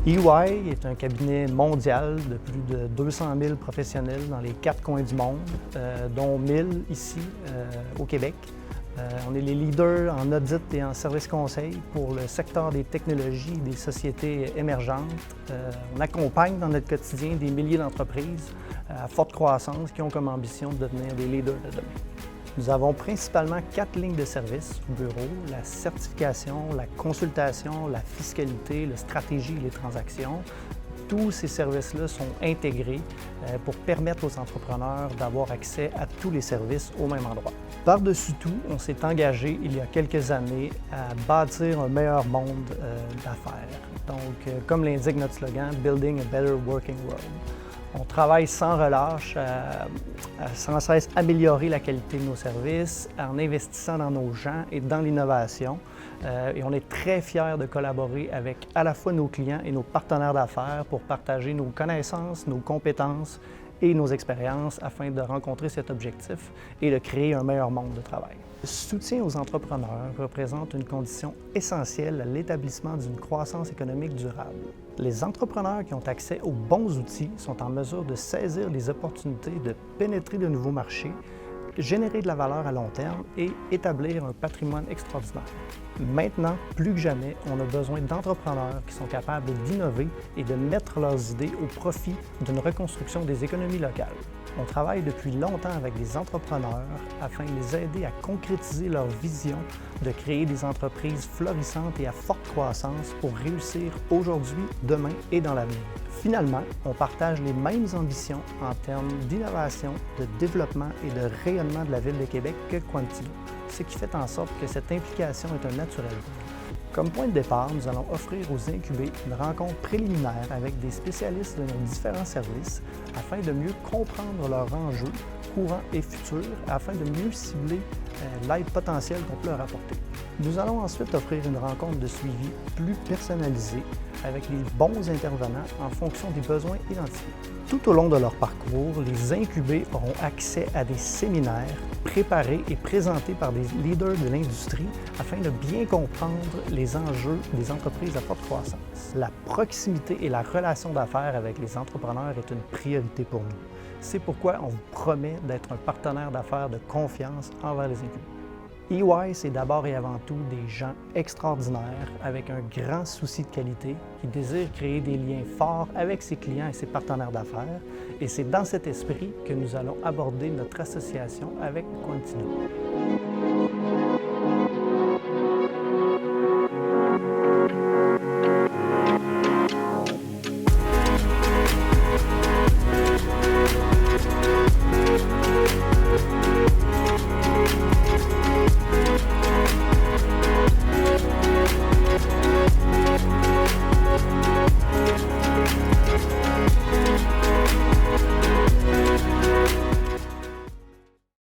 EY est un cabinet mondial de plus de 200 000 professionnels dans les 4 coins du monde, dont 1000 ici au Québec. On est les leaders en audit et en services conseil pour le secteur des technologies et des sociétés émergentes. On accompagne dans notre quotidien des milliers d'entreprises à forte croissance qui ont comme ambition de devenir des leaders de demain. Nous avons principalement 4 lignes de service au bureau: la certification, la consultation, la fiscalité, la stratégie et les transactions. Tous ces services-là sont intégrés pour permettre aux entrepreneurs d'avoir accès à tous les services au même endroit. Par-dessus tout, on s'est engagé il y a quelques années à bâtir un meilleur monde d'affaires. Donc, comme l'indique notre slogan, « Building a Better Working World ». On travaille sans relâche à sans cesse améliorer la qualité de nos services en investissant dans nos gens et dans l'innovation. Et on est très fiers de collaborer avec à la fois nos clients et nos partenaires d'affaires pour partager nos connaissances, nos compétences et nos expériences afin de rencontrer cet objectif et de créer un meilleur monde de travail. Le soutien aux entrepreneurs représente une condition essentielle à l'établissement d'une croissance économique durable. Les entrepreneurs qui ont accès aux bons outils sont en mesure de saisir les opportunités de pénétrer de nouveaux marchés, générer de la valeur à long terme et établir un patrimoine extraordinaire. Maintenant, plus que jamais, on a besoin d'entrepreneurs qui sont capables d'innover et de mettre leurs idées au profit d'une reconstruction des économies locales. On travaille depuis longtemps avec des entrepreneurs afin de les aider à concrétiser leur vision de créer des entreprises florissantes et à forte croissance pour réussir aujourd'hui, demain et dans l'avenir. Finalement, on partage les mêmes ambitions en termes d'innovation, de développement et de rayonnement de la Ville de Québec que Quantino, ce qui fait en sorte que cette implication est un naturel. Comme point de départ, nous allons offrir aux incubés une rencontre préliminaire avec des spécialistes de nos différents services afin de mieux comprendre leurs enjeux courants et futurs, afin de mieux cibler l'aide potentielle qu'on peut leur apporter. Nous allons ensuite offrir une rencontre de suivi plus personnalisée avec les bons intervenants en fonction des besoins identifiés. Tout au long de leur parcours, les incubés auront accès à des séminaires préparés et présentés par des leaders de l'industrie afin de bien comprendre les enjeux des entreprises à forte croissance. La proximité et la relation d'affaires avec les entrepreneurs est une priorité pour nous. C'est pourquoi on vous promet d'être un partenaire d'affaires de confiance envers les incubés. EY, c'est d'abord et avant tout des gens extraordinaires avec un grand souci de qualité qui désirent créer des liens forts avec ses clients et ses partenaires d'affaires. Et c'est dans cet esprit que nous allons aborder notre association avec Quantino.